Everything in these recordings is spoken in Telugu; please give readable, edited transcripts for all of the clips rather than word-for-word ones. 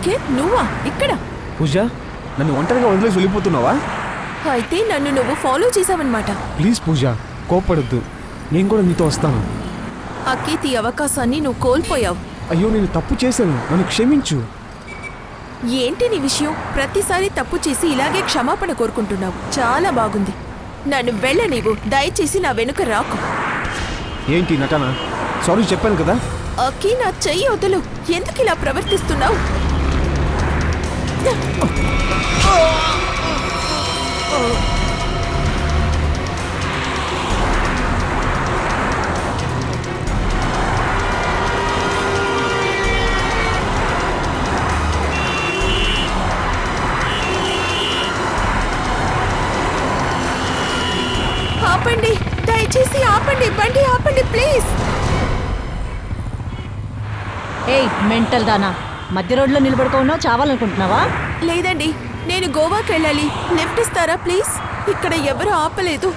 సాకేత్, నువ్వా ఇక్కడ? పూజ, నన్ను ఒంటరిగా వదిలేసి వెళ్ళిపోతున్నావా? అయితే నన్ను నువ్వు ఫాలో చేసావన్నమాట. ప్లీజ్ పూజ, కోప్పడద్దు. నేను కూడా నీతో వస్తాను. అకేత్, ఈ అవకాశాన్ని నువ్వు కోల్పోయావు. అయ్యో, నేను తప్పు చేశాను, నన్ను క్షమించు. ఏంటి నీ విషయం? ప్రతిసారి తప్పు చేసి ఇలాగే క్షమాపణ కోరుకుంటున్నావు. చాలా బాగుంది. నన్ను వెళ్ళనివ్వు, దయచేసి నా వెనుక రాకు. ఏంటి నటన? సారీ చెప్పాను కదా. అక్కి, నా చెయ్యి వదులు. ఎందుకు ఇలా ప్రవర్తిస్తున్నావు? ఆపండి, దయచేసి ఆపండి. బండి ఆపండి ప్లీజ్. ఏయ్ మెంటల్ దానా, మధ్య రోడ్లో నిలబడుకోన్నావు, చావాలనుకుంటున్నావా? లేదండి, నేను గోవాకి వెళ్ళాలి. లిఫ్ట్ ఇస్తారా ప్లీజ్? ఇక్కడ ఎవరు ఆపలేదు,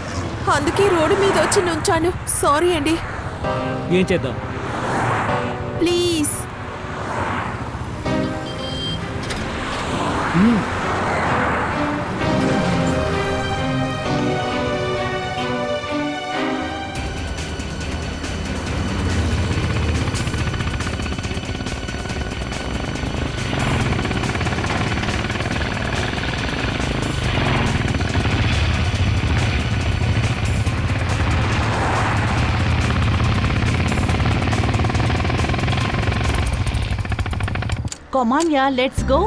అందుకే రోడ్డు మీద వచ్చి నుంచాను. సారీ అండి. ఏం చేద్దాం? Please. Come on yeah, let's go.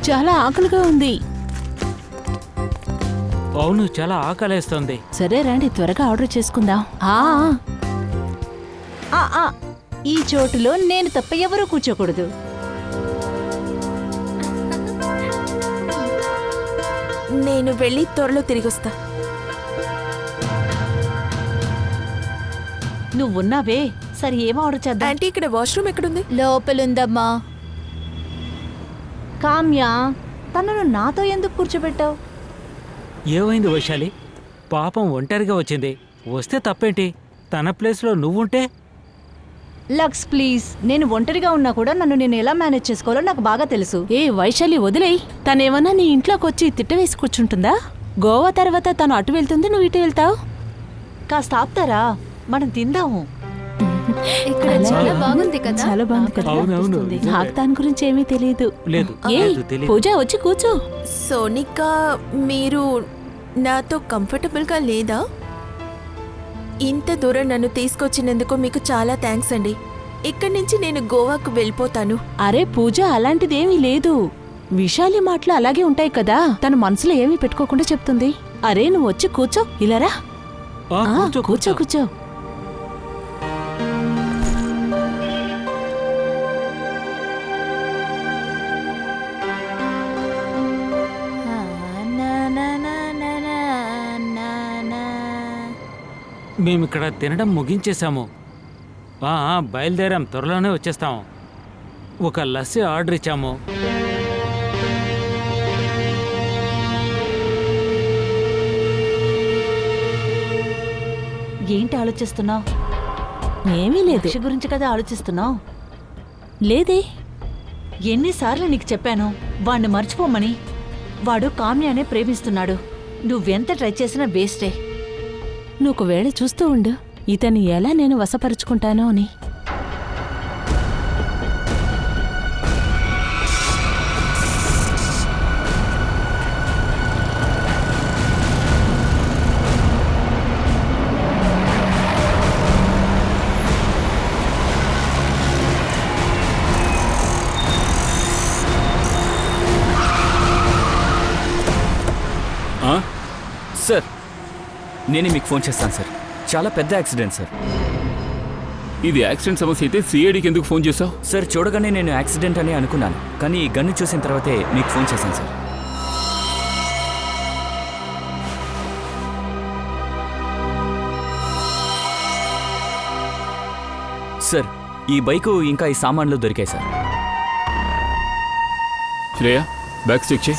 చాలా ఆకలిగా ఉంది. అవును, చాలా ఆకలేస్తుంది. సరే రండి, త్వరగా ఆర్డర్ చేసుకుందాం. ఈ చోటులో నేను తప్ప ఎవరూ కూర్చోకూడదు. నేను వెళ్ళి త్వరలో తిరిగొస్తా. నువ్వున్నావే, సరే ఏం ఆర్డర్ చేద్దాం? ఆంటీ, ఇక్కడ వాష్రూమ్ ఎక్కడుంది? లోపలుందమ్మా. కామ్య, తనను నాతో ఎందుకు కూర్చోబెట్టావు? ఏమైంది వైశాలి? పాపం ఒంటరిగా వచ్చింది. వస్తే తప్పేంటి? తన ప్లేస్లో నువ్వుంటే? లక్స్ ప్లీజ్, నేను ఒంటరిగా ఉన్నా కూడా నన్ను నేను ఎలా మేనేజ్ చేసుకోవాలో నాకు బాగా తెలుసు. ఏ వైశాలి, వదిలేయ్. తనేమన్నా నీ ఇంట్లోకి వచ్చి తిట్టవేసి కూర్చుంటుందా? గోవా తర్వాత తను అటు వెళ్తుంది, నువ్వు ఇటు వెళ్తావు. కాస్త ఆపుతారా? మనం తిందాము. ఇక్కడ చాలా బాగుంది కదా. చాలా బాగుంది కదా. అవునవును. నాకు దాని గురించి ఏమీ తెలియదు. లేదు, ఏ లేదు, తెలీదు. పూజ, వచ్చి కూర్చో. సోనికా, మీరు నాతో కంఫర్టబుల్గా లేదా? ఇంత దూరం నన్ను తీసుకొచ్చినందుకు మీకు చాలా థ్యాంక్స్ అండి. ఇక్కడి నుంచి నేను గోవాకు వెళ్ళిపోతాను. అరే పూజ, అలాంటిదేమీ లేదు. విశాలి మాటలు అలాగే ఉంటాయి కదా. తన మనసులో ఏమీ పెట్టుకోకుండా చెప్తుంది. అరే నువ్వు వచ్చి కూర్చో, ఇలారా. కూర్చో, కూర్చో కూర్చో. మేమిక్కడ తినడం ముగించేశాము. బయలుదేరాం, త్వరలోనే వచ్చేస్తాము. ఒక లస్సీ ఆర్డర్ ఇచ్చాము. ఏంటి ఆలోచిస్తున్నావు? ఏమీ లేదు. లక్ష్య గురించి కదా ఆలోచిస్తున్నావు? లేదే. ఎన్నిసార్లు నీకు చెప్పాను వాణ్ణి మర్చిపోమని? వాడు కామ్యానే ప్రేమిస్తున్నాడు. నువ్వెంత ట్రై చేసినా వేస్టే. నువ్వు ఒకవేళ చూస్తూ ఉండు, ఇతన్ని ఎలా నేను వశపరుచుకుంటానో అని. సార్, నేనే మీకు ఫోన్ చేస్తాను సార్. చాలా పెద్ద యాక్సిడెంట్ సార్. ఇది యాక్సిడెంట్ సమస్య అయితే సిఐడికి ఎందుకు ఫోన్ చేసావు? సార్, చూడగానే నేను యాక్సిడెంట్ అని అనుకున్నాను, కానీ ఈ గన్ను చూసిన తర్వాతే మీకు ఫోన్ చేశాను సార్. సార్, ఈ బైకు ఇంకా ఈ సామాన్లు దొరికాయి సార్. శ్రేయ, బ్యాగ్ చెక్ చేయి.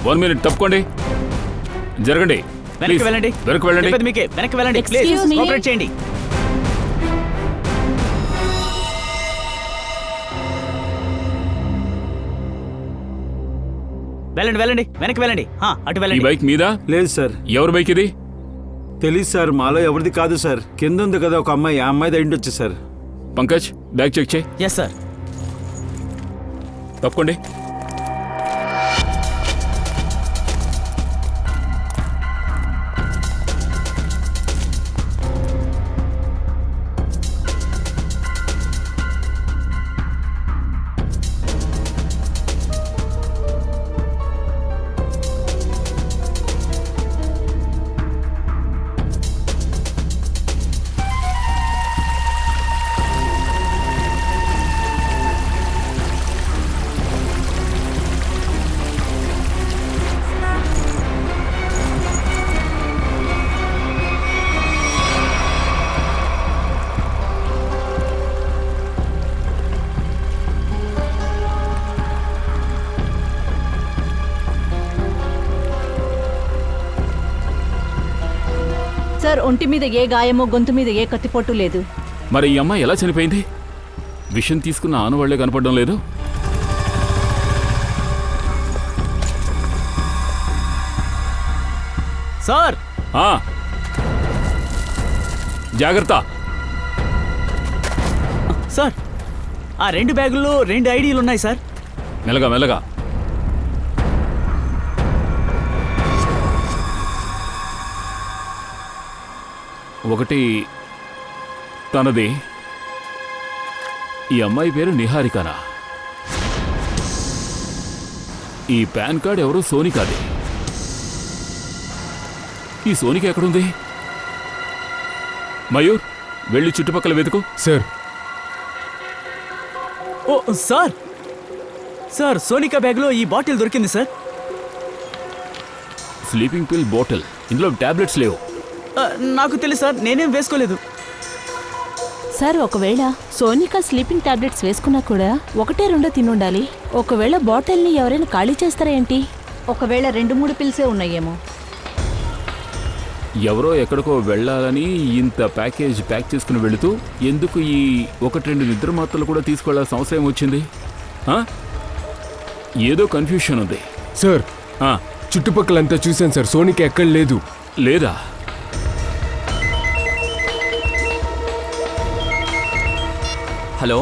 1 minute తప్పుకోండి. జరగండి. వెనక్కి Please. వెళ్ళండి. వెనక్కి వెళ్ళండి. చెప్పేది మీకే. వెనక్కి వెళ్ళండి. Excuse please me. కోఆపరేట్ చేయండి. వెళ్ళండి వెళ్ళండి వెనక్కి వెళ్ళండి. అటు ఈ వెళ్ళండి. బైక్ మీద? లేదు సార్, ఎవరి బైక్ ఇది? తెలీదు సార్, మాలో ఎవరిది కాదు సార్. కింద ఉంది కదా ఒక అమ్మాయి, ఆ అమ్మాయిది అయిండొచ్చు సార్. పంకజ్ బ్యాగ్ చెక్ చేయి. Yes sir. తప్పుకోండి. సార్ ఒంటి మీద ఏ గాయమో గొంతు మీద ఏ కత్తిపోటు లేదు. మరి ఈ అమ్మాయి ఎలా చనిపోయింది? విషం తీసుకున్న ఆనవాళ్లే కనపడడం లేదు. సార్ ఆ. జాగ్రత్త. సార్ ఆ 2 బ్యాగుల్లో 2 ఐడీలు ఉన్నాయి సార్. మెల్లగా మెల్లగా. ఒకటి తనది. ఈ అమ్మాయి పేరు నిహారికానా? ఈ పాన్ కార్డ్ ఎవరు? సోనికాది. ఈ సోనిక ఎక్కడుంది? మయూర్, వెళ్ళి చుట్టుపక్కల వెతుకు. సార్. ఓ సార్, సార్ సోనికా బ్యాగ్లో ఈ బాటిల్ దొరికింది సార్. స్లీపింగ్ పిల్ బాటిల్. ఇందులో టాబ్లెట్స్ లేవు. నాకు తెలుసు సార్, నేనేం వేసుకోలేదు. సార్ ఒకవేళ సోనికా స్లీపింగ్ టాబ్లెట్స్ వేసుకున్నా కూడా 1-2 తినుండాలి. ఒకవేళ బాటిల్ని ఎవరైనా ఖాళీ చేస్తారా ఏంటి? ఒకవేళ 2-3 పిల్సే ఉన్నాయేమో. ఎవరో ఎక్కడికో వెళ్ళాలని ఇంత ప్యాకేజ్ ప్యాక్ చేసుకుని వెళుతూ ఎందుకు ఈ 1-2 నిద్ర మాత్రలు కూడా తీసుకెళ్లాల్సిన అవసరం వచ్చింది? ఏదో కన్ఫ్యూషన్ ఉంది. సార్, ఆ, చుట్టుపక్కలంతా చూశాను సార్, సోనిక ఎక్కడ లేదు. లేదా? హలో,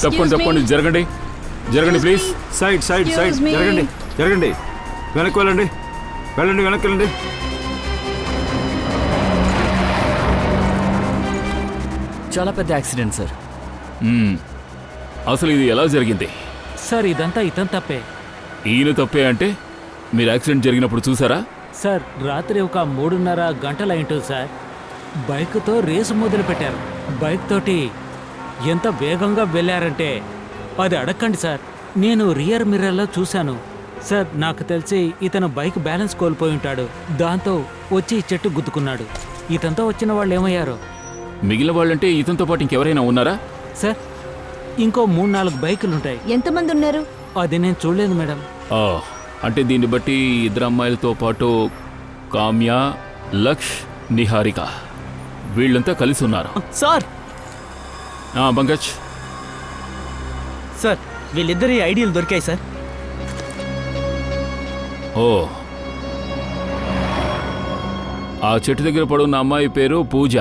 తప్పండి తప్పండి. జరగండి జరగండి ప్లీజ్. Side side side. జరగండి జరగండి. వెనక్కి వెళ్ళండి. వెళ్ళండి వెనక్కి వెళ్ళండి. చాలా పెద్ద యాక్సిడెంట్ సార్. అసలు ఇది ఎలా జరిగింది? సార్ ఇదంతా ఇతని తప్పే. ఈయన తప్పే అంటే మీరు యాక్సిడెంట్ జరిగినప్పుడు చూసారా? సార్ రాత్రి ఒక 3:30 గంటలు అయింటుంది సార్. బైక్తో రేసు మొదలు పెట్టారు. బైక్ తోటి ఎంత వేగంగా వెళ్ళారంటే అది అడగండి సార్. నేను రియర్ మిర్రర్లో చూశాను సార్. నాకు తెలిసి ఇతను బైక్ బ్యాలెన్స్ కోల్పోయి ఉంటాడు. దాంతో వచ్చి చెట్టు గుద్దుకున్నాడు. ఇతనితో వచ్చిన వాళ్ళు ఏమయ్యారో? మిగిలిన వాళ్ళంటే ఇతనితో పాటు ఇంకెవరైనా ఉన్నారా? సార్ ఇంకో 3-4 బైకులుంటాయి. ఎంతమంది ఉన్నారు? అది నేను చూడలేదు మేడం. అంటే దీన్ని బట్టి 2 అమ్మాయిలతో పాటు కామ్య, లక్ష్, నిహారిక వీళ్ళంతా కలిసి ఉన్నారు. సార్ పంకజ్, సార్ వీళ్ళిద్దరి ఐడియాలు దొరికాయి సార్. ఓ, ఆ చెట్టు దగ్గర పడున్న అమ్మాయి పేరు పూజ.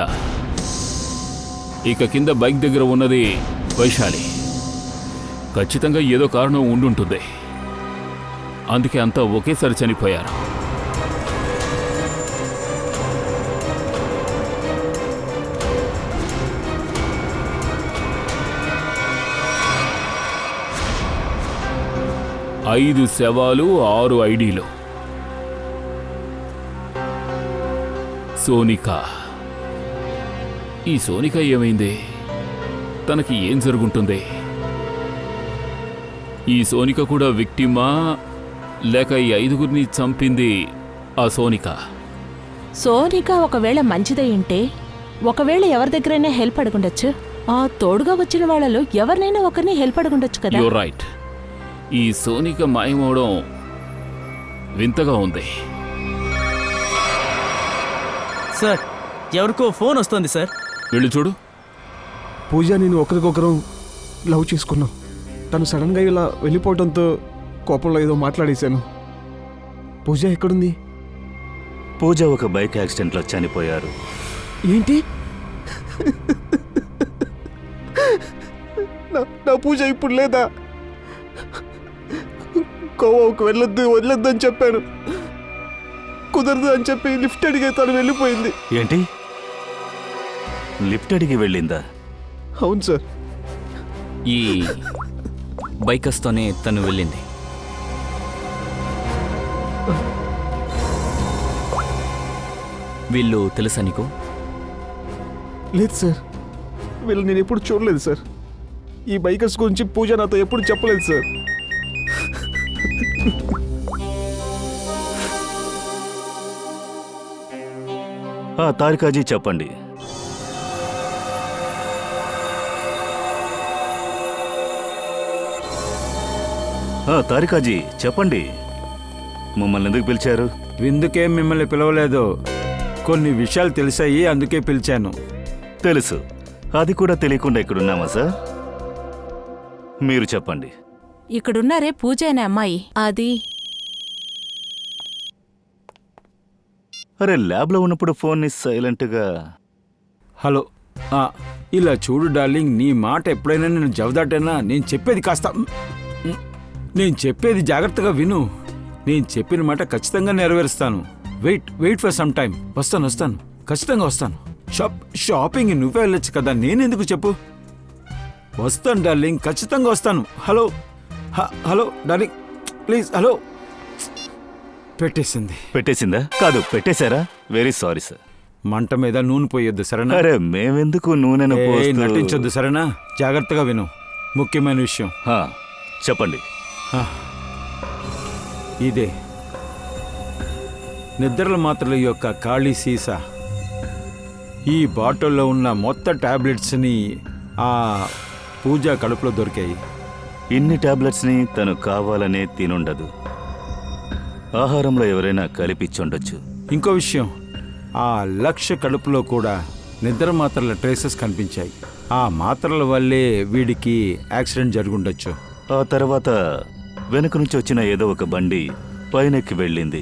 ఇక కింద బైక్ దగ్గర ఉన్నది వైశాలి. ఖచ్చితంగా ఏదో కారణం ఉండుంటుంది. అందుకే అంతా ఒకేసారి చనిపోయారు. ఐదు శవాలు, 6 ఐడీలు. సోనిక. ఈ సోనిక ఏమైంది? తనకి ఏం జరుగుంటుంది? ఈ సోనిక కూడా విక్టిమా, లేక ఈ 5గురిని చంపింది ఆ సోనిక? సోనిక ఒకవేళ మంచిదై ఉంటే ఒకవేళ ఎవరి దగ్గరైనా హెల్ప్ అడుగుండొచ్చు. ఆ తోడుగా వచ్చిన వాళ్ళలో ఎవరినైనా ఒకరిని హెల్ప్ అడుగుండొచ్చు కదా. You're right. ఈ సోనిక మాయమవడం వింతగా ఉంది. సార్, ఎవరికో ఫోన్ వస్తుంది సార్. వెళ్ళి చూడు. పూజ నేను ఒకరికొకరు లవ్ చేసుకున్నాం. తను సడన్గా ఇలా వెళ్ళిపోవడంతో కోపంలో ఏదో మాట్లాడేశాను. పూజ ఎక్కడుంది? పూజ ఒక బైక్ యాక్సిడెంట్లో చనిపోయారు. ఏంటి? నా పూజ ఇప్పుడు లేదా? గోవాకు వదలొద్దు అని చెప్పాను. కుదరదు అని చెప్పి లిఫ్ట్ అడిగే తను వెళ్ళిపోయింది. ఏంటి, లిఫ్ట్ అడిగి వెళ్ళిందా? అవును సార్. ఈ బైకర్స్తోనే తను వెళ్ళింది. వీళ్ళు తెలుసా నీకు? లేదు సార్, వీళ్ళు నేను ఎప్పుడు చూడలేదు సార్. ఈ బైకర్స్ గురించి పూజ నాతో ఎప్పుడు చెప్పలేదు సార్. తారికాజీ చెప్పండి. తారికాజీ చెప్పండి, మమ్మల్ని ఎందుకు పిలిచారు? విందుకేం మిమ్మల్ని పిలవలేదు. కొన్ని విషయాలు తెలిసాయి, అందుకే పిలిచాను. తెలుసు, అది కూడా తెలియకుండా ఇక్కడున్నామా సార్? మీరు చెప్పండి. ఇక్కడున్నారే పూజ అనే అమ్మాయి, అది అరే, ల్యాబ్లో ఉన్నప్పుడు ఫోన్ని సైలెంట్గా. హలో, ఇలా చూడు డార్లింగ్, నీ మాట ఎప్పుడైనా నేను జవదాటైనా నేను చెప్పేది కాస్త నేను చెప్పేది జాగ్రత్తగా విను. నేను చెప్పిన మాట ఖచ్చితంగా నెరవేరుస్తాను. Wait for some time. వస్తాను, ఖచ్చితంగా వస్తాను. షాపింగ్ నువ్వే వెళ్ళొచ్చు కదా, నేనెందుకు చెప్పు? వస్తాను డార్లింగ్, ఖచ్చితంగా వస్తాను. Hello darling, please. హలో. పెట్టేసిందా? కాదు, పెట్టేశారా? Very sorry sir. మంట మీద నూనె పోయొద్దు, సరేనా? అరే, మేమెందుకు నూనెను నటించొద్దు, సరేనా? జాగ్రత్తగా విను, ముఖ్యమైన విషయం. చెప్పండి. ఇదే నిద్రల మాత్రల యొక్క ఖాళీ సీసా. ఈ బాటిల్లో ఉన్న మొత్తం టాబ్లెట్స్ని ఆ పూజ కడుపులో దొరికాయి. ఇన్ని టాబ్లెట్స్ని తను కావాలనే తినుండదు. ఆహారంలో ఎవరైనా కలిపిచ్చుండొచ్చు. ఇంకో విషయం, ఆ లక్ష్య కడుపులో కూడా నిద్ర మాత్రల ట్రేసెస్ కనిపించాయి. ఆ మాత్రల వల్లే వీడికి యాక్సిడెంట్ జరుగుండొచ్చు. ఆ తర్వాత వెనుక నుంచి వచ్చిన ఏదో ఒక బండి పైనెక్కి వెళ్ళింది.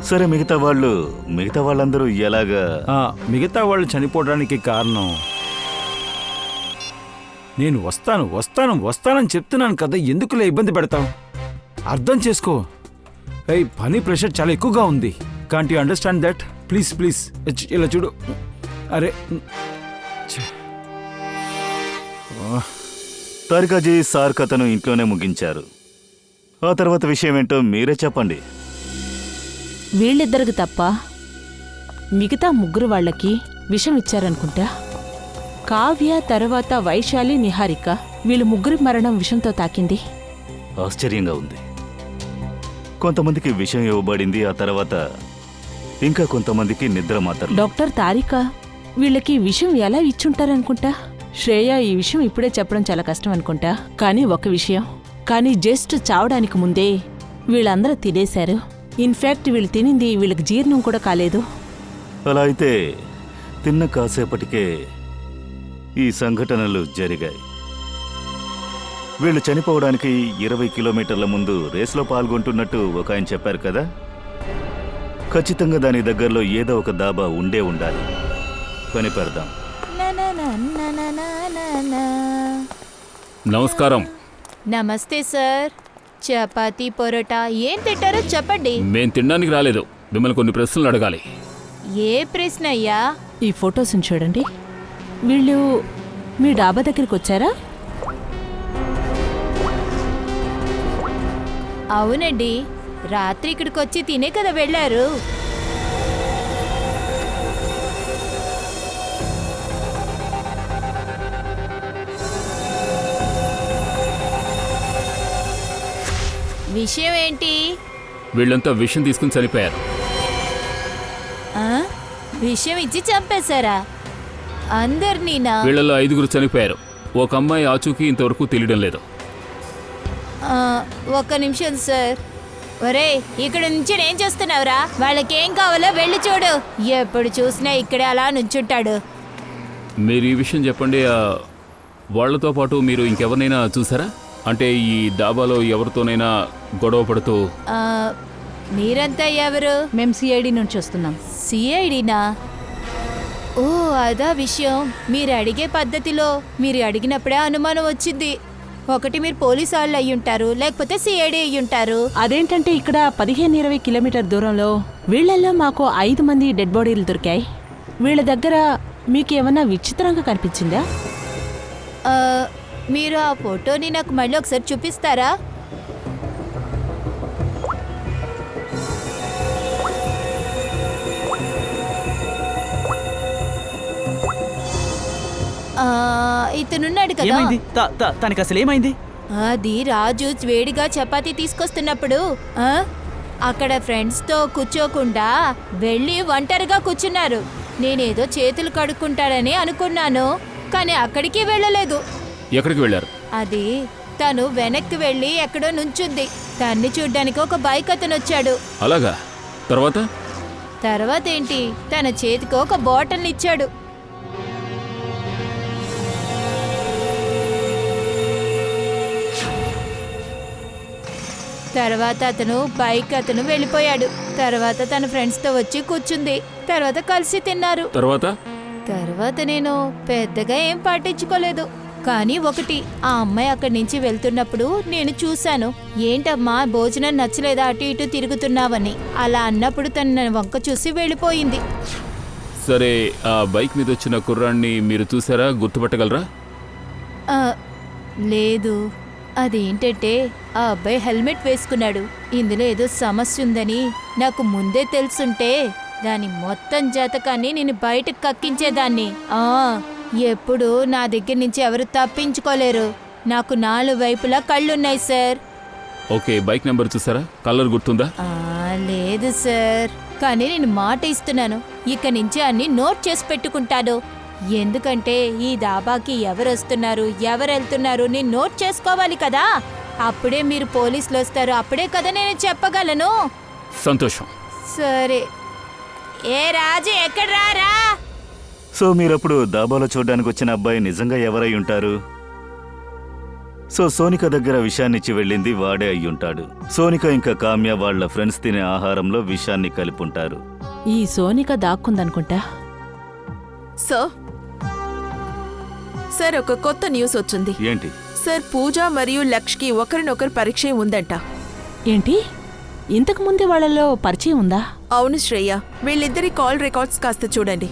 సరే, మిగతా వాళ్ళందరూ ఎలాగా? మిగతా వాళ్ళు చనిపోవడానికి కారణం నేను వస్తానని చెప్తున్నాను కదా, ఎందుకులే ఇబ్బంది పెడతావు? అర్థం చేసుకో. పని ప్రెషర్ చాలా ఎక్కువగా ఉంది. Can't you understand that? Please ఇలా చూడు. అరే, తారికాజీ సార్ కథను ఇంట్లోనే ముగించారు. ఆ తర్వాత విషయం ఏంటో మీరే చెప్పండి. వీళ్ళిద్దరికి తప్ప మిగతా ముగ్గురు వాళ్ళకి విషం ఇచ్చారనుకుంటా. కావ్య, తర్వాత వైశాలి, నిహారిక, వీళ్ళు ముగ్గురి మరణం విషంతో తాకింది. ఆశ్చర్యంగా ఉంది. కొంతమందికి విషం ఇవ్వబడింది, ఆ తర్వాత ఇంకా కొంతమందికి నిద్ర మాత్రం. డాక్టర్ తారిక వీళ్ళకి విషం ఎలా ఇచ్చుంటారనుకుంటా. శ్రేయ ఈ విషయం ఇప్పుడే చెప్పడం చాలా కష్టం అనుకుంటా. కానీ ఒక విషయం, కానీ జస్ట్ చావడానికి ముందే వీళ్ళందరూ తినేశారు. ఇన్ఫాక్ట్ వీళ్ళు తినింది వీళ్ళకి జీర్ణం కూడా కాలేదు. అలా అయితే తిన్న కాసేపటికే ఈ సంఘటనలు జరిగాయి. వీళ్ళు చనిపోవడానికి 20 కిలోమీటర్ల ముందు రేసులో పాల్గొంటున్నట్టు ఒక ఆయన చెప్పారు కదా. ఖచ్చితంగా దాని దగ్గరలో ఏదో ఒక దాబా ఉండే ఉండాలి. కనిపెడదాం. నమస్కారం. నమస్తే సార్. చపాతీ పొరోటా ఏం తింటారో చెప్పండి. మేం తినడానికి రాలేదు, మిమ్మల్ని కొన్ని ప్రశ్నలు అడగాలి. ఏ ప్రశ్న అయ్యా? ఈ ఫొటోస్ని చూడండి. వీళ్ళు మీ డాబా దగ్గరికి వచ్చారా? అవునండి, రాత్రి ఇక్కడికి వచ్చి తినే కదా వెళ్ళారు. విషయం ఏంటి? వీళ్ళంతా విషం తీసుకుని చనిపోయారు. ఆ? విషయం ఇచ్చి చంపేశారా అందరినీనా? వీళ్ళలో 5 చనిపోయారు. ఒక అమ్మాయి ఆచూకీ ఇంతవరకు తెలియడం లేదు. ఒక్క నిమిషం సార్. ఒరే, ఇక్కడ నుంచి ఏం చేస్తున్నావురా? వాళ్ళకేం కావాలో వెళ్ళి చూడు. ఎప్పుడు చూసినా ఇక్కడే అలా నుంచుంటాడు. మీరు ఈ విషయం చెప్పండి. వాళ్ళతో పాటు మీరు ఇంకెవరినైనా చూసారా? అంటే ఈ డాబాలో ఎవరితోనైనా గొడవ పడుతూ? మీరంతా ఎవరు? మేం సిఐడి నుంచి వస్తున్నాం. సిఐడినా? ఓ, అదా విషయం. మీరు అడిగే పద్ధతిలో మీరు అడిగినప్పుడే అనుమానం వచ్చింది. ఒకటి మీరు పోలీసు వాళ్ళు అయ్యుంటారు, లేకపోతే సిఐడి అయ్యుంటారు. అదేంటంటే ఇక్కడ 15-20 కిలోమీటర్ దూరంలో వీళ్ళల్లో మాకు 5 మంది డెడ్ బాడీలు దొరికాయి. వీళ్ళ దగ్గర మీకు ఏమన్నా విచిత్రంగా కనిపించిందా? మీరు ఆ ఫోటోని నాకు మళ్ళీ ఒకసారి చూపిస్తారా? ఇతనున్నాడు కదా, ఏమైంది? తనకి అసలు ఏమైంది? అది రాజు వేడిగా చపాతీ తీసుకొస్తున్నప్పుడు అక్కడ ఫ్రెండ్స్తో కూర్చోకుండా వెళ్ళి ఒంటరిగా కూర్చున్నారు. నేనేదో చేతులు కడుక్కుంటాడని అనుకున్నాను, కానీ అక్కడికి వెళ్ళలేదు. ఎక్కడికి వెళ్ళారు? అది తను వెనక్కి వెళ్ళి ఎక్కడో నుంచుంది. తన్ని చూడ్డానికి ఒక బైక్ అతను వచ్చాడు. అలాగా? తర్వాత ఏంటి, తన చేతికి ఒక బాటిల్ ఇచ్చాడు. తర్వాత అతను వెళ్ళిపోయాడు. తర్వాత తన ఫ్రెండ్స్తో వచ్చి కూర్చుంది. తర్వాత కలిసి తిన్నారు. తర్వాత నేను పెద్దగా ఏం పట్టించుకోలేదు. కానీ ఒకటి, ఆ అమ్మాయి అక్కడి నుంచి వెళ్తున్నప్పుడు నేను చూశాను. ఏంటమ్మా, భోజనం నచ్చలేదా, అటు ఇటు తిరుగుతున్నావని. అలా అన్నప్పుడు తను నన్ను వంక చూసి వెళ్ళిపోయింది. సరే, ఆ బైక్ మీద వచ్చిన కుర్రాన్ని మీరు చూసారా? గుర్తుపట్టగలరా? లేదు. అదేంటంటే ఆ అబ్బాయి హెల్మెట్ వేసుకున్నాడు. ఇందులో ఏదో సమస్య ఉందని నాకు ముందే తెలుసుంటే దాని మొత్తం జాతకాన్ని నేను బయటకు కక్కించేదాన్ని. ఎప్పుడు నా దగ్గర నుంచి ఎవరు తప్పించుకోలేరు. నాకు 4 వైపులా కళ్ళున్నాయి సార్. ఓకే, బైక్ నెంబర్ చూసారా? కలర్ గుర్తుందా? లేదు సార్, కానీ నేను మాట ఇస్తున్నాను, ఇక నుంచి అన్ని నోట్ చేసి పెట్టుకుంటాను. ఎందుకంటే ఈ దాబాకి ఎవరు వస్తున్నారు, ఎవరు వెళ్తున్నారు నేను నోట్ చేసుకోవాలి కదా. అప్పుడే మీరు పోలీసులు వస్తారు, అప్పుడే కదా నేను చెప్పగలను. సంతోషం. సరే. ఏ రాజు, ఎక్కడ రారా? సో మీరప్పుడు దాబాలో చూడడానికి వచ్చిన అబ్బాయి నిజంగా ఎవరై ఉంటారు? సో సోనిక దగ్గర విషాన్నిచ్చి వెళ్ళింది వాడే అయ్యుంటాడు. సోనిక ఇంకా కామ్య వాళ్ళ ఫ్రెండ్స్ తినే ఆహారంలో విషాన్ని కలిపుంటారు. ఈ సోనిక దాక్కుందనుకుంటా. సార్, ఒక కొత్త న్యూస్ వచ్చింది. ఏంటి సార్, పూజ మరియు లక్ష్కి ఒకరినొకరు పరిచయం ఉందంట. ఏంటి? ఇంతకు ముందే వాళ్ళలో పరిచయం ఉందా? అవును శ్రేయ, వీళ్ళిద్దరి కాల్ రికార్డ్స్ కాస్త చూడండి.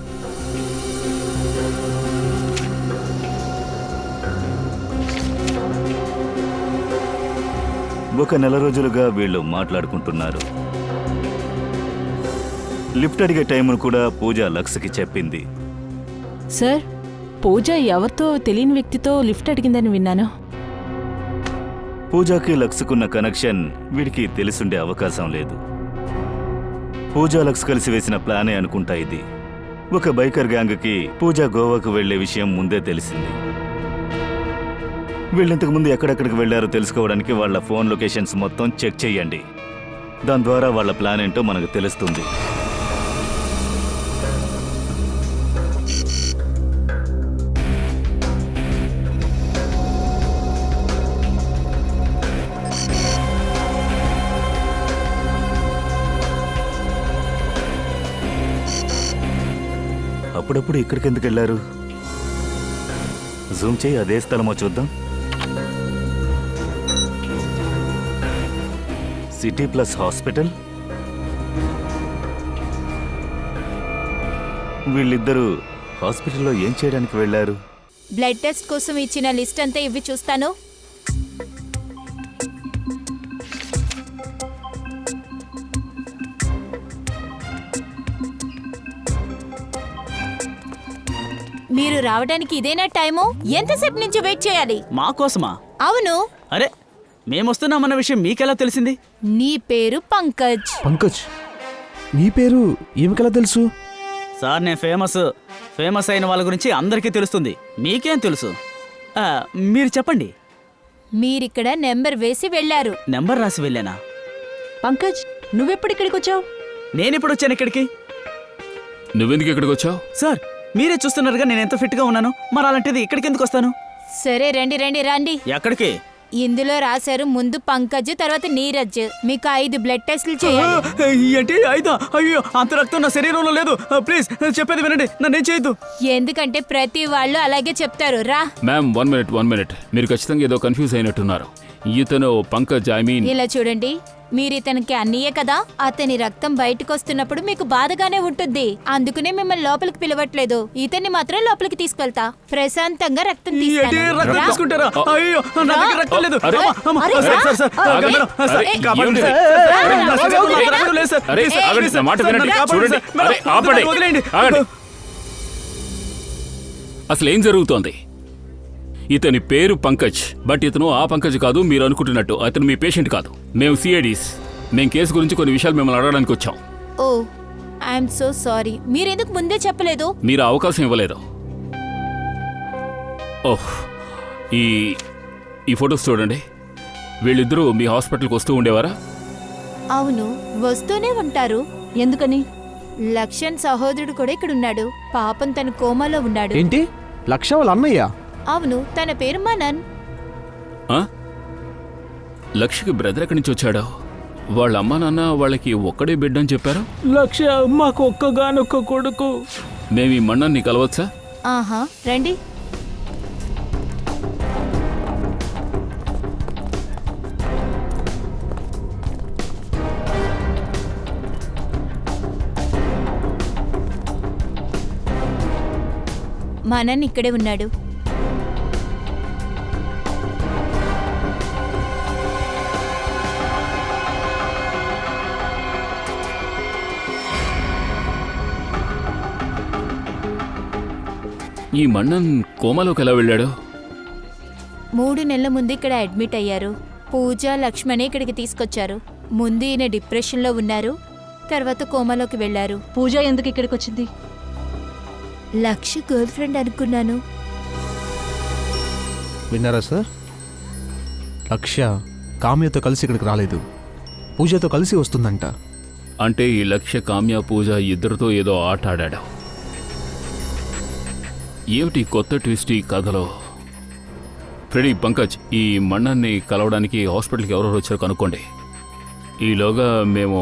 ఒక నెల రోజులుగా వీళ్ళు మాట్లాడుకుంటున్నారు. లిఫ్ట్ అడిగే టైంను కూడా పూజ లక్ష్కి చెప్పింది. సార్, పూజ ఎవరితో తెలియని వ్యక్తితో లిఫ్ట్ అడిగిందని విన్నాను. పూజకి లక్ష్కున్న కనెక్షన్ వీడికి తెలిసుండే అవకాశం లేదు. పూజ లక్స్ కలిసి వేసిన ప్లానే అనుకుంటా ఇది. ఒక బైకర్ గ్యాంగ్కి పూజ గోవాకు వెళ్లే విషయం ముందే తెలిసింది. వీళ్ళింతకు ముందు ఎక్కడెక్కడికి వెళ్లారో తెలుసుకోవడానికి వాళ్ళ ఫోన్ లొకేషన్స్ మొత్తం చెక్ చేయండి. దాని ద్వారా వాళ్ళ ప్లాన్ ఏంటో మనకు తెలుస్తుంది. అప్పుడప్పుడు ఇక్కడికి ఎందుకు వెళ్ళారు? జూమ్ చేయి, అదే స్థలమో చూద్దాం. City plus hospital. వీళ్ళిద్దరూ హాస్పిటల్లో ఏం చేయడానికి వెళ్ళారు? బ్లడ్ టెస్ట్ కోసం ఇచ్చిన లిస్ట్ అంతా ఇవి చూస్తాను. మీరు రావడానికి ఇదేనా టైము? ఎంతసేపు నుంచి వెయిట్ చేయాలి? మా కోసమా? అవును. అరే మేమొస్తున్నామన్న విషయం మీకెలా తెలిసింది? నీ పేరు పంకజ్. పంకజ్, నీ పేరు ఏమికలా తెలుసు? సార్ నేను ఫేమస్ అయిన వాళ్ళ గురించి అందరికీ తెలుస్తుంది. మీకేం తెలుసు? మీరు చెప్పండి. మీరిక్కడ నెంబర్ వేసి వెళ్ళారు. నెంబర్ రాసి వెళ్ళానా? పంకజ్, నువ్వెప్పుడు ఇక్కడికి వచ్చావు? నేనెప్పుడు వచ్చాను ఇక్కడికి? నువ్వెందుకు ఇక్కడికి వచ్చావు? సార్ మీరే చూస్తున్నారుగా నేను ఎంత ఫిట్గా ఉన్నాను. మరి అలాంటిది ఇక్కడికి ఎందుకు వస్తాను? సరే రండి రండి రండి. ఎక్కడికి? ఇందులో రాశారు ముందు పంకజ్, తర్వాత నీరజ్. మీకు 5 బ్లడ్ టెస్టులు చేయాలి. ఏంటి 5? అయ్యో, అంత రక్తం నా శరీరంలో లేదు. ప్లీజ్ చెప్పేది వినండి, నన్నేం చేయొద్దు. ఎందుకంటే ప్రతి వాళ్ళు అలాగే చెప్తారు. రా. Ma'am 1 minute. మీరు ఖచ్చితంగా ఏదో కన్ఫ్యూజ్ అయినట్టున్నారు. ఇతను పంకజ్, ఐ మీన్. ఇలా చూడండి, మీరు ఇతనికి అన్నయ్యే కదా. అతని రక్తం బయటకు వస్తున్నప్పుడు మీకు బాధగానే ఉంటుంది. అందుకనే మిమ్మల్ని లోపలికి పిలవట్లేదు. ఇతన్ని మాత్రం లోపలికి తీసుకెళ్తా. ప్రశాంతంగా రక్తం తీస్తాను. రక్తం రా. తీసుకుంటారా? అయ్యో, నా దగ్గర రక్తం లేదు. అరే, అమ్మ, అరే, సార్, సార్, సార్, ఆగండి. గమనం, సార్, అరే, కాపాడండి. ఏమిటి? సార్, నా శరీరంలో అంత రక్తం లేదు, సార్. అరే, ప్లీజ్, ఆగండి, ప్లీజ్, నా మాట సార్, వినండి. నన్ను కాపాడండి, చూడండి. సార్. అరే, ఆపండి. వదిలేయండి. ఆగండి. అసలు ఏం జరుగుతోంది? ఇతని పేరు పంకజ్, బట్ ఇతను ఆ పంకజ్ కాదు మీరు అనుకుంటున్నట్టు. అతను మీ పేషెంట్ కాదు. మేము సిఐడీస్. మేము కేసు గురించి కొన్ని విషయాలు మిమ్మల్ని అడగడానికి వచ్చాం. ఓ, ఐఎమ్ సో సారీ. మీరెందుకు ముందే చెప్పలేదు? మీరు అవకాశం ఇవ్వలేదు. ఓహ్, ఈ ఫొటోస్ చూడండి. వీళ్ళిద్దరూ మీ హాస్పిటల్కి వస్తూ ఉండేవారా? అవును, వస్తూనే ఉంటారు. ఎందుకని? లక్ష్మణ్ సహోదరుడు కూడా ఇక్కడ ఉన్నాడు. పాపం తన కోమాలో ఉన్నాడు. ఏంటి, లక్ష వాళ్ళ అన్నయ్య? అవును, తన పేరు మనన్. ఆ? లక్ష్యకి బ్రదర్ ఎక్కడి నుంచి వచ్చాడో? వాళ్ళ అమ్మా నాన్న వాళ్ళకి ఒక్కడే బిడ్డ అని చెప్పారు. లక్ష్య మాకు ఒక్కగానొక్క కొడుకు. మేము ఈ మన్నన్ని కలవచ్చా? ఆహా, రండి. మనన్ ఇక్కడే ఉన్నాడు. ఈ మన్నన్ కోమాలోకి ఎలా వెళ్ళాడు? 3 నెలల ముందు ఇక్కడ అడ్మిట్ అయ్యారు. పూజ, లక్ష్మణి ఇక్కడికి తీసుకొచ్చారు. ముందు ఈయన డిప్రెషన్లో ఉన్నారు, తర్వాత కోమాలోకి వెళ్లారు. పూజ ఎందుకు ఇక్కడికి వచ్చింది? లక్ష గర్ల్ ఫ్రెండ్ అనుకున్నాను. విన్నారా సార్? లక్ష్య కామ్యతో కలిసి ఇక్కడికి రాలేదు, పూజతో కలిసి వస్తుందంట. అంటే ఈ లక్ష్య, కామ్య, పూజ ఇద్దరితో ఏదో ఆట ఆడాడు. ఏమిటి కొత్త ట్విస్ట్ ఈ కథలో? ఫ్రెడీ, పంకజ్, ఈ మన్నన్ని కలవడానికి హాస్పిటల్కి ఎవరెవరు వచ్చారో కనుక్కోండి. ఈలోగా మేము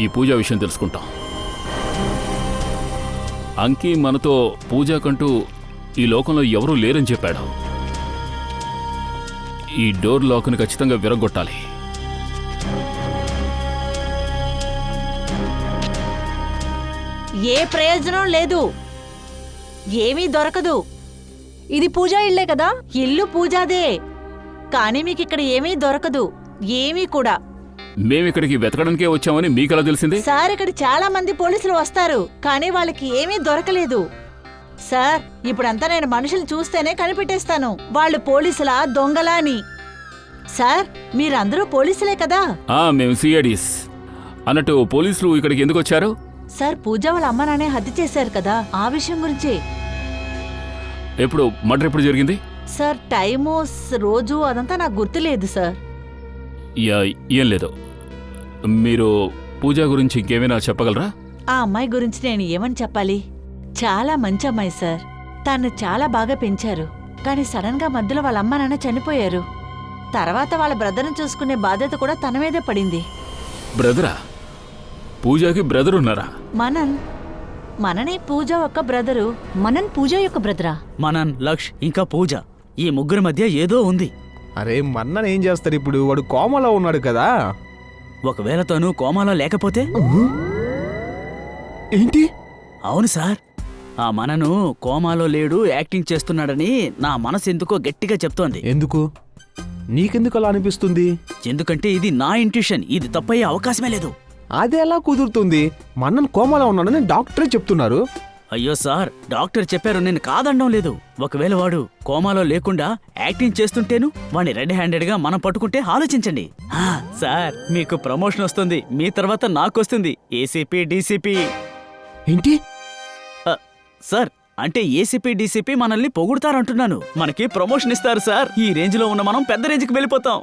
ఈ పూజ విషయం తెలుసుకుంటాం. అంకి మనతో పూజకంటూ ఈ లోకంలో ఎవరూ లేరని చెప్పాడు. ఈ డోర్ లాక్ని ఖచ్చితంగా విరగొట్టాలి. ఏ ప్రయోజనం లేదు, ఏమీ దొరకదు. ఇది పూజా ఇల్లే కదా? ఇల్లు పూజాదే, కానీ మీకు ఇక్కడ ఏమీ దొరకదు, ఏమీ కూడా. మేమిక్కడికి వెతకడానికే వచ్చామని మీకెలా తెలిసింది? సార్, ఇక్కడ చాలా మంది పోలీసులు వస్తారు, కానీ వాళ్ళకి ఏమీ దొరకలేదు. సార్, ఇప్పుడంతా నేను మనుషులు చూస్తేనే కనిపెట్టేస్తాను వాళ్ళు పోలీసులా దొంగలా అని. సార్, మీరందరూ పోలీసులే కదా? మేము సిఐడీస్. అన్నట్టు పోలీసులు ఇక్కడికి ఎందుకు వచ్చారు? సార్, పూజ వాళ్ళ అమ్మ నాన్నే హత్య చేశారు కదా, ఆ విషయం గురించి. ఎప్పుడు మర్డర్ ఎప్పుడు జరిగింది? సార్, టైము, రోజు అదంతా నాకు గుర్తులేదు సార్. ఏం లేదు. మీరు పూజ గురించి ఇంకేమైనా చెప్పగలరా? ఆ అమ్మాయి గురించి నేను ఏమని చెప్పాలి? చాలా మంచి అమ్మాయి సార్. తను చాలా బాగా పెంచారు, కానీ సడన్ గా మధ్యలో వాళ్ళ అమ్మ నాన్న చనిపోయారు. తర్వాత వాళ్ళ బ్రదర్ని చూసుకునే బాధ్యత కూడా తన మీదే పడింది. బ్రదరా? పూజకి బ్రదర్ ఉన్నారా? మనన్. మననే పూజ ఒక బ్రదరు. మనన్ పూజ యొక్క బ్రదరా? మనన్, లక్ష్ ఇంకా పూజ ఈ ముగ్గురి మధ్య ఏదో ఉంది. అరే మన్నన్ ఏం చేస్తాడు ఇప్పుడు? వాడు కోమలో ఉన్నాడు కదా. ఒకవేళ తను కోమాలో లేకపోతే? ఏంటి? అవును సార్, ఆ మనను కోమాలో లేడు, యాక్టింగ్ చేస్తున్నాడని నా మనసు ఎందుకో గట్టిగా చెప్తోంది. ఎందుకు? నీకెందుకు అలా అనిపిస్తుంది? ఎందుకంటే ఇది నా ఇంట్యూషన్, ఇది తప్పయ్యే అవకాశమే లేదు. అది ఎలా కుదురుతుంది? మన్నన్ కోమలో ఉన్నాడని డాక్టరే చెప్తున్నారు. అయ్యో సార్, డాక్టర్ చెప్పారు, నేను కాదనడం లేదు. ఒకవేళ వాడు కోమాలో లేకుండా యాక్టింగ్ చేస్తుంటేను వాడిని రెడ్ హ్యాండెడ్ గా మనం పట్టుకుంటే ఆలోచించండి. సార్, మీకు ప్రమోషన్ వస్తుంది, మీ తర్వాత నాకొస్తుంది, ఏసీపీ డీసీపీ. ఏంటి? సార్, అంటే ఏసీపీ డీసీపీ మనల్ని పొగుడుతారంటున్నాను. మనకి ప్రమోషన్ ఇస్తారు సార్. ఈ రేంజ్ లో ఉన్న మనం పెద్ద రేంజ్కి వెళ్ళిపోతాం.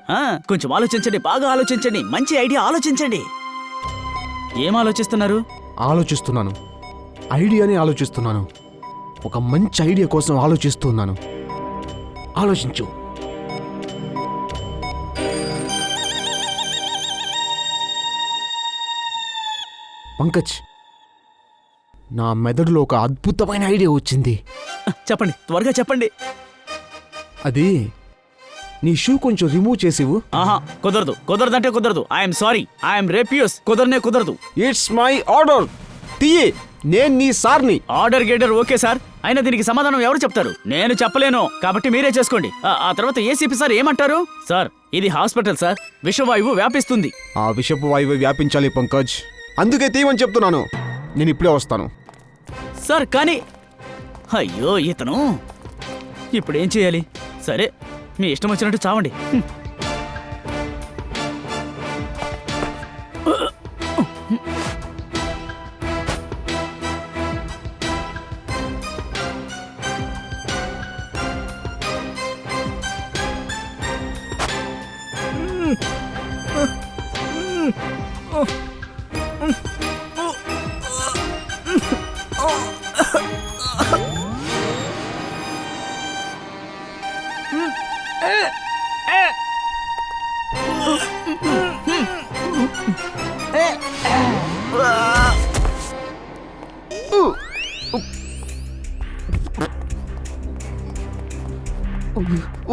కొంచెం ఆలోచించండి, బాగా ఆలోచించండి, మంచి ఐడియా ఆలోచించండి. ఏం ఆలోచిస్తున్నారు? ఆలోచిస్తున్నాను, ఐడియాని ఆలోచిస్తున్నాను. ఒక మంచి ఐడియా కోసం ఆలోచిస్తున్నాను. ఆలోచించు. పంకజ్, నా మెదడులో ఒక అద్భుతమైన ఐడియా వచ్చింది. చెప్పండి, త్వరగా చెప్పండి. అది నీ షూ కొంచెం రిమూవ్ చేసివు. ఆహా, కుదరదు. కుదరదంటే కుదరదు. ఐఎమ్ సారీ, ఐఎమ్ రేపియస్. కుదరనే కుదరదు. It's my order. తీయి, నేను నీ సార్ని. ఆర్డర్ గేడర్ ఓకే సార్, అయినా దీనికి సమాధానం ఎవరు చెప్తారు? నేను చెప్పలేను, కాబట్టి మీరే చేసుకోండి. ఆ తర్వాత ఏసీపీ సార్ ఏమంటారు? సార్, ఇది హాస్పిటల్ సార్, విషవాయువు వ్యాపిస్తుంది. ఆ విషపు వాయువు వ్యాపించాలి పంకజ్, అందుకే తీయమని చెప్తున్నాను. నేను ఇప్పుడే వస్తాను. సార్ కానీ, అయ్యో ఇతను ఇప్పుడేం చేయాలి? సరే, మీ ఇష్టం వచ్చినట్టు చావండి.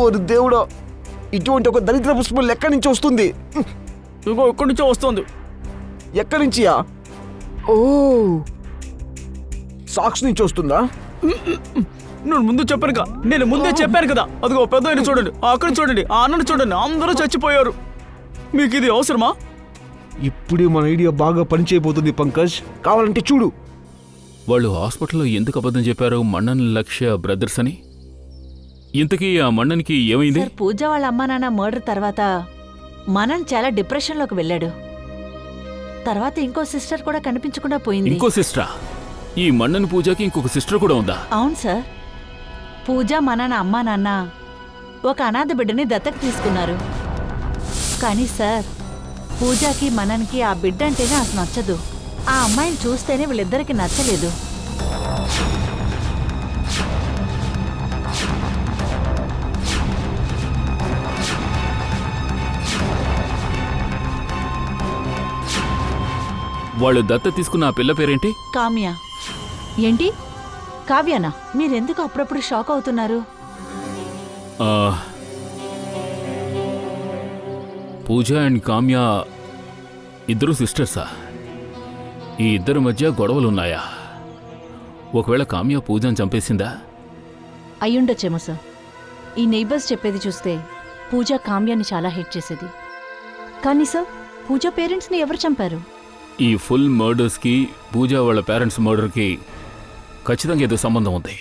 ఓరి దేవుడా, ఇటువంటి ఒక దరిద్ర పుష్పం ఎక్కడి నుంచి వస్తుంది? ఇగో ఇక్కడి నుంచో వస్తుంది. ఎక్కడి నుంచియా? ఓ, సాక్స్ నుంచి వస్తుందా? నేను ముందు చెప్పానుగా, నేను ముందే చెప్పాను కదా. అదిగో పెద్ద ఆయన చూడండి, అక్కడ చూడండి, ఆ అన్నను చూడండి, అందరూ చచ్చిపోయారు. మీకు ఇది అవసరమా? ఇప్పుడే మన ఐడియా బాగా పనిచేయబోతుంది పంకజ్, కావాలంటే చూడు. వాళ్ళు హాస్పిటల్లో ఎందుకు అబద్ధం చెప్పారు? మన్నన్ లక్ష్య బ్రదర్స్ అని. ఇంతకీ ఆ మన్నన్కి ఏమైంది? సార్, పూజ వాళ్ళ అమ్మా నాన్న మర్డర్ తర్వాత మనన్ చాలా డిప్రెషన్లోకి వెళ్ళాడు. తర్వాత ఇంకో సిస్టర్ కూడా కనిపించకుండా పోయింది. ఇంకో సిస్టరా? ఈ మన్నన్ పూజకి ఇంకొక సిస్టర్ కూడా ఉందా? అవును సార్, పూజ మనన్ అమ్మా నాన్న ఒక అనాథ బిడ్డని దత్తత తీసుకున్నారు. కానీ సార్, పూజకి మనన్కి ఆ బిడ్డ అంటేనే అసలు నచ్చదు. ఆ అమ్మాయిని చూస్తేనే వీళ్ళిద్దరికి నచ్చలేదు. వాళ్ళు దత్త తీసుకున్న ఆ పిల్ల పేరేంటి? కామ్య. ఏంటి కావ్యనా? మీరెందుకు అప్పుడప్పుడు షాక్ అవుతున్నారు? పూజ అండ్ కామ్య ఇద్దరు సిస్టర్సా? ఈ ఇద్దరి మధ్య గొడవలున్నాయా? ఒకవేళ కామ్య పూజను చంపేసిందా? అయ్యుండొచ్చేమో సార్. ఈ నైబర్స్ చెప్పేది చూస్తే పూజ కామ్యాన్ని చాలా హేట్ చేసేది. కానీ సార్, పూజ పేరెంట్స్ని ఎవరు చంపారు? ఈ ఫుల్ మర్డర్స్కి పూజ వాళ్ళ పేరెంట్స్ మర్డర్కి ఖచ్చితంగా ఏదో సంబంధం ఉంది.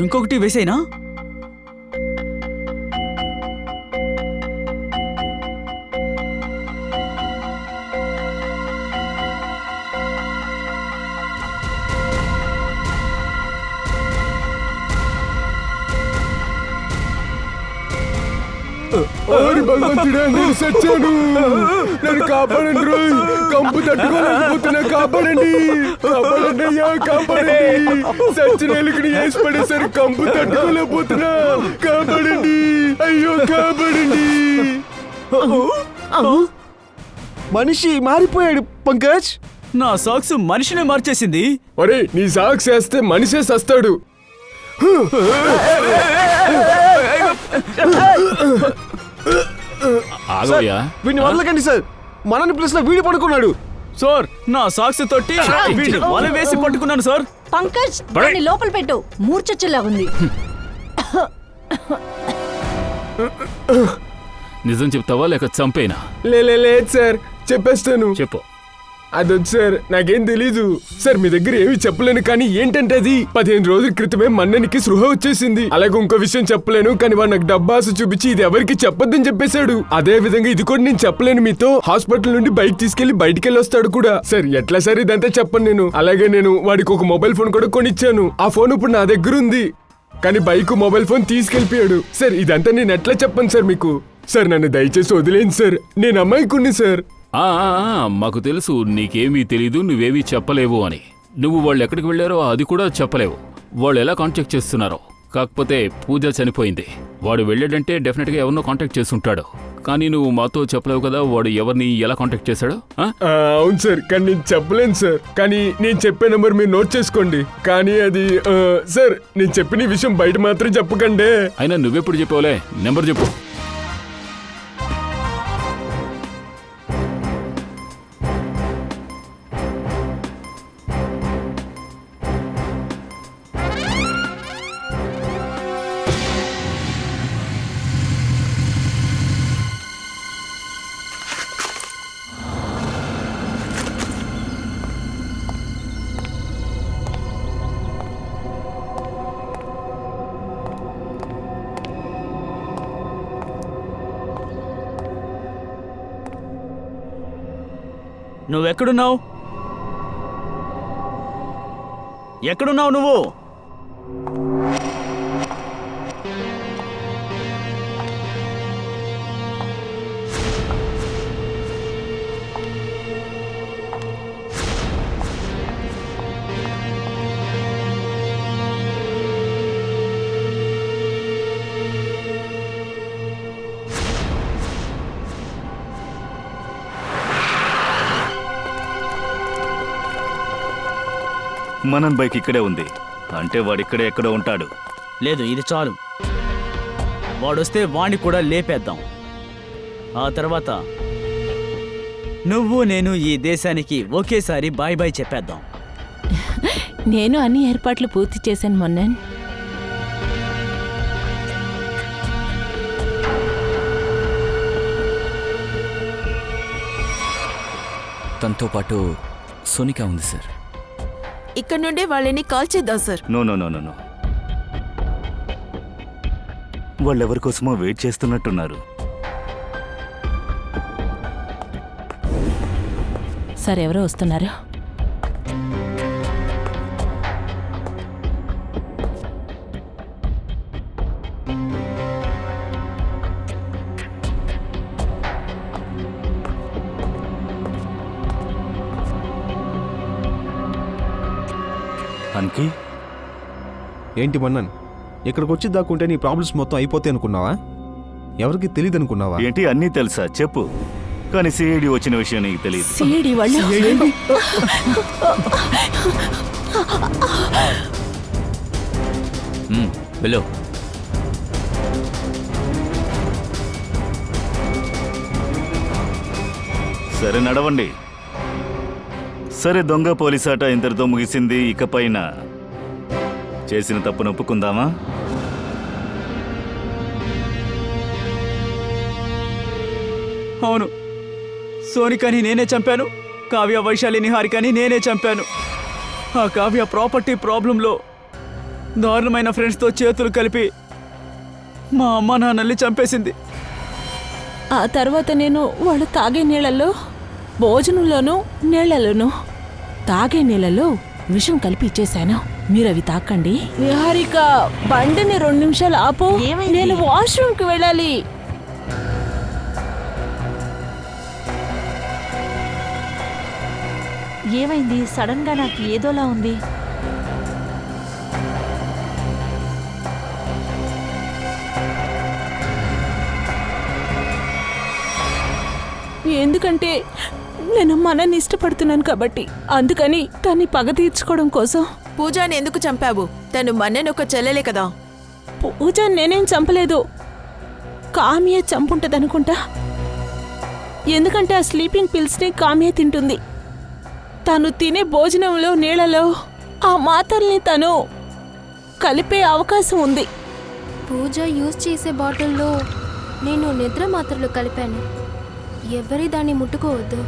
ఇంకొకటి వేసేనా? ఓరి భగవంతుడా, నేను సచ్చాను. నన్ను కాపాడండి రోయ్. కంపు తట్టుకోలేకపోతున్నా. కాపాడండి, కాపాడండి అయ్యా, కాపాడండి. సచ్చిన ఎలుకని వేసి పడేసరి కంపు తట్టుకోలేకపోతున్నా. కాపాడండి, అయ్యో కాపాడండి. మనిషి మారిపోయాడు పంకజ్. నా సాక్స్ మనిషినే మార్చేసింది. ఒరే, నీ సాక్స్ వేస్తే మనిషే సస్తాడు. ఆగవయ్యా. వీడిని వదలకండి సార్. మనని ప్లేస్ లో వీడి పడుకున్నాడు. సార్, నా సాక్స్ తోటి వీడిని వల వేసి పట్టుకున్నాను సార్. పంకజ్, దాన్ని లోపల పెట్టు. మూర్చొచ్చేలాగుంది. నిజం చెప్తావా లేక చంపేనా? లేదు సార్, చెప్పేస్తాను. చెప్పు. అదొద్దు సార్, నాకేం తెలీదు సార్. మీ దగ్గర ఏమీ చెప్పలేను, కానీ ఏంటంటే అది 15 రోజుల క్రితమే మన్ననికి స్పృహ వచ్చేసింది. అలాగే ఇంకో విషయం చెప్పలేను, కానీ వాడు నాకు డబ్బాసు చూపించి ఇది ఎవరికి చెప్పొద్దని చెప్పేశాడు. అదే విధంగా ఇది కూడా నేను చెప్పలేను మీతో. హాస్పిటల్ నుండి బైక్ తీసుకెళ్లి బయటికెళ్ళి వస్తాడు కూడా సార్. ఎట్లా సార్ ఇదంతా చెప్పను నేను. అలాగే నేను వాడికి ఒక మొబైల్ ఫోన్ కూడా కొనిచ్చాను. ఆ ఫోన్ ఇప్పుడు నా దగ్గర ఉంది, కానీ బైక్ మొబైల్ ఫోన్ తీసుకెళ్లిపోయాడు సార్. ఇదంతా నేను ఎట్లా చెప్పను సార్ మీకు. సార్ నన్ను దయచేసి వదిలేండి సార్, నేను అమ్మాయికుణ్ణి సార్. మాకు తెలుసు నీకేమీ తెలీదు, నువ్వేమీ చెప్పలేవు అని. నువ్వు వాళ్ళు ఎక్కడికి వెళ్ళారో అది కూడా చెప్పలేవు. వాళ్ళు ఎలా కాంటాక్ట్ చేస్తున్నారో. కాకపోతే పూజ చనిపోయింది. వాడు వెళ్ళాడంటే డెఫినెట్గా ఎవరినో కాంటాక్ట్ చేస్తుంటాడు. కానీ నువ్వు మాతో చెప్పలేవు కదా వాడు ఎవరిని ఎలా కాంటాక్ట్ చేశాడో. అవును సార్, కానీ నేను చెప్పలేను సార్. కానీ నేను చెప్పే నెంబర్ మీరు నోట్ చేసుకోండి. కానీ అది సార్, నేను చెప్పిన ఈ విషయం బయట మాత్రం చెప్పకండి. అయినా నువ్వెప్పుడు చెప్పావులే, నెంబర్ చెప్పు. నువ్వెక్కడున్నావు? ఎక్కడున్నావు నువ్వు? మనన్ బైక్ ఇక్కడే ఉంది అంటే వాడిక్కడే ఎక్కడో ఉంటాడు. లేదు, ఇది చాలు. వాడొస్తే వాణ్ణి కూడా లేపేద్దాం. ఆ తర్వాత నువ్వు నేను ఈ దేశానికి ఒకేసారి బాయ్ బాయ్ చెప్పేద్దాం. నేను అన్ని ఏర్పాట్లు పూర్తి చేశాను మొన్న. తనతో పాటు సోనిక ఉంది సార్. ఇక్కడ నుండే వాళ్ళని కాల్ చేద్దాం sir. No no no no no, వాళ్ళెవరి కోసమో వెయిట్ చేస్తున్నట్టున్నారు. సార్, ఎవరో వస్తున్నారు. అన్కి ఏంటి మన్నన్, ఇక్కడికి వచ్చి దాక్కుంటే నీ ప్రాబ్లమ్స్ మొత్తం అయిపోతాయి అనుకున్నావా? ఎవరికి తెలియదు అనుకున్నావా? ఏంటి అన్నీ తెలుసా చెప్పు. కానీ సిఐడి వచ్చిన విషయం నీకు తెలియదు. సిఐడి వాళ్ళు వెళ్ళు. సరే నడవండి. సరే, దొంగ పోలీసాట ఇంతటితో ముగిసింది. ఇకపైన చేసిన తప్పును ఒప్పుకుందామా? అవును, సోనికని నేనే చంపాను. కావ్య, వైశాలి, నిహారికని నేనే చంపాను. ఆ కావ్య ప్రాపర్టీ ప్రాబ్లంలో దారుణమైన ఫ్రెండ్స్తో చేతులు కలిపి మా అమ్మ నాన్నల్ని చంపేసింది. ఆ తర్వాత నేను వాళ్ళు తాగే నీళ్ళల్లో, భోజనంలోనూ, నీళ్లలోనూ, తాగే నీళ్ళలో విషం కలిపి ఇచ్చేశాను. మీరు అవి తాకండి. నిహారిక, బండిని 2 నిమిషాలు ఆపు. నేను వాష్రూమ్కి వెళ్ళాలి. ఏమైంది? సడన్ గా నాకు ఏదోలా ఉంది. ఎందుకంటే నేను మనని ఇష్టపడుతున్నాను కాబట్టి, అందుకని తన్ని పగ తీర్చుకోవడం కోసం. పూజాని ఎందుకు చంపావు? తను మన్నని ఒక చెల్లెలే కదా. పూజ నేనేం చంపలేదు, కామ్య చంపుంటదనుకుంటా. ఎందుకంటే ఆ స్లీపింగ్ పిల్స్ని కామ్య తింటుంది. తను తినే భోజనంలో నీళ్ళలో ఆ మాత్రల్ని తను కలిపే అవకాశం ఉంది. పూజ యూజ్ చేసే బాటిల్లో నేను నిద్ర మాత్రలు కలిపాను. ఎవరి దాన్ని ముట్టుకోవద్దు.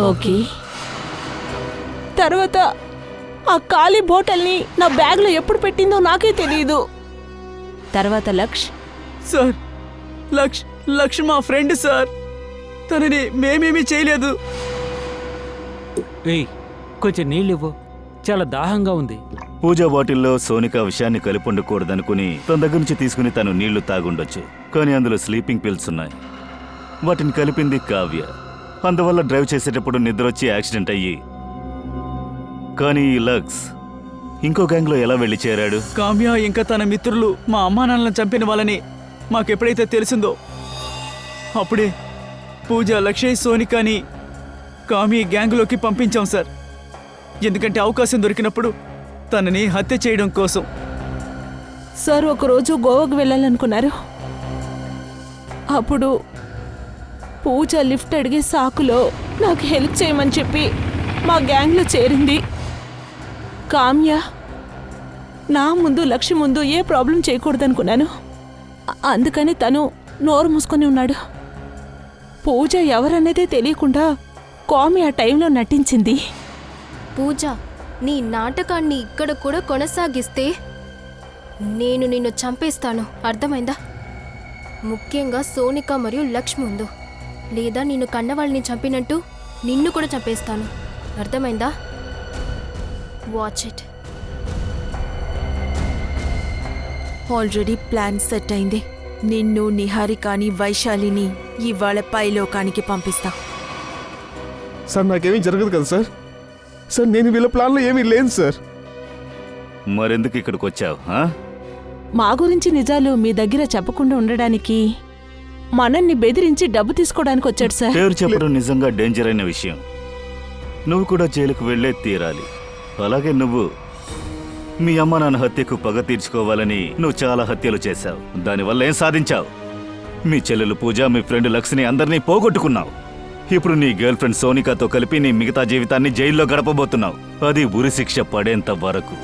ఓకే. తర్వాత ఆ ఖాళీ బాటిల్ని నా బ్యాగ్లో ఎప్పుడు పెట్టిందో నాకే తెలియదు. తర్వాత సార్, లక్ష్ మా ఫ్రెండ్ సార్. తనని మేమేమీ చేయలేదు. ఏయ్, కొంచెం నీళ్ళివ్వు, చాలా దాహంగా ఉంది. పూజ బాటిల్లో సోనిక విషయాన్ని కలిపి ఉండకూడదనుకుని తన దగ్గర నుంచి తీసుకుని తను నీళ్లు తాగుండొచ్చు. కానీ అందులో స్లీపింగ్ పిల్స్ ఉన్నాయి. వాటిని కలిపింది కావ్య. అందువల్ల డ్రైవ్ చేసేటప్పుడు నిద్రొచ్చి యాక్సిడెంట్ అయ్యి. కానీ ఈ లక్స్ ఇంకో గ్యాంగ్లో ఎలా వెళ్ళి చేరాడు? కామ్య ఇంకా తన మిత్రులు మా అమ్మానాన్నలను చంపిన వాళ్ళని మాకెప్పుడైతే తెలిసిందో అప్పుడే పూజ, లక్షయ్, సోనికాని కామ్య గ్యాంగ్లోకి పంపించాం సార్. ఎందుకంటే అవకాశం దొరికినప్పుడు తనని హత్య చేయడం కోసం. సార్ ఒకరోజు గోవాకు వెళ్ళాలనుకున్నారు. అప్పుడు పూజ లిఫ్ట్ అడిగే సాకులో నాకు హెల్ప్ చేయమని చెప్పి మా గ్యాంగ్లో చేరింది. కామ్య నా ముందు, లక్ష్య ముందు ఏ ప్రాబ్లం చేయకూడదనుకున్నాను. అందుకని తను నోరు మూసుకొని ఉన్నాడు. పూజ ఎవరనేదే తెలియకుండా కామ్య ఆ టైంలో నటించింది. పూజ, నీ నాటకాన్ని ఇక్కడ కూడా కొనసాగిస్తే నేను నిన్ను చంపేస్తాను, అర్థమైందా? ముఖ్యంగా సోనిక మరియు లక్ష్మి ముందు. లేదా నిన్ను కన్నవాళ్ళని చంపినట్టు నిన్ను కూడా చంపేస్తాను, అర్థమైందా? Watch it. Already plan set అయింది. నిన్ను, నిహారికాని, వైశాలిని ఇవాళ పైలోకానికి పంపిస్తా. సార్ నాకేమీ జరగదు కదా సార్. సార్ నేను వీళ్ళ ప్లాన్లో ఏమీ లేను సార్. మరెందుకు ఇక్కడికి వచ్చావు? మా గురించి నిజాలు మీ దగ్గర చెప్పకుండా ఉండడానికి, మనల్ని బెదిరించి డబ్బు తీసుకోవడానికి వచ్చాడు సార్. పేరు చెప్పడం నిజంగా డేంజర్ అయిన విషయం. నువ్వు కూడా జైలుకు వెళ్లే తీరాలి. అలాగే నువ్వు మీ అమ్మ నాన్న హత్యకు పగ తీర్చుకోవాలని నువ్వు చాలా హత్యలు చేశావు. దానివల్ల ఏం సాధించావు? మీ చెల్లెలు పూజ, మీ ఫ్రెండ్ లక్ష్మిని అందరినీ పోగొట్టుకున్నావు. ఇప్పుడు నీ గర్ల్ ఫ్రెండ్ సోనికాతో కలిపి నీ మిగతా జీవితాన్ని జైల్లో గడపబోతున్నావు. అది ఉరి శిక్ష పడేంత వరకు.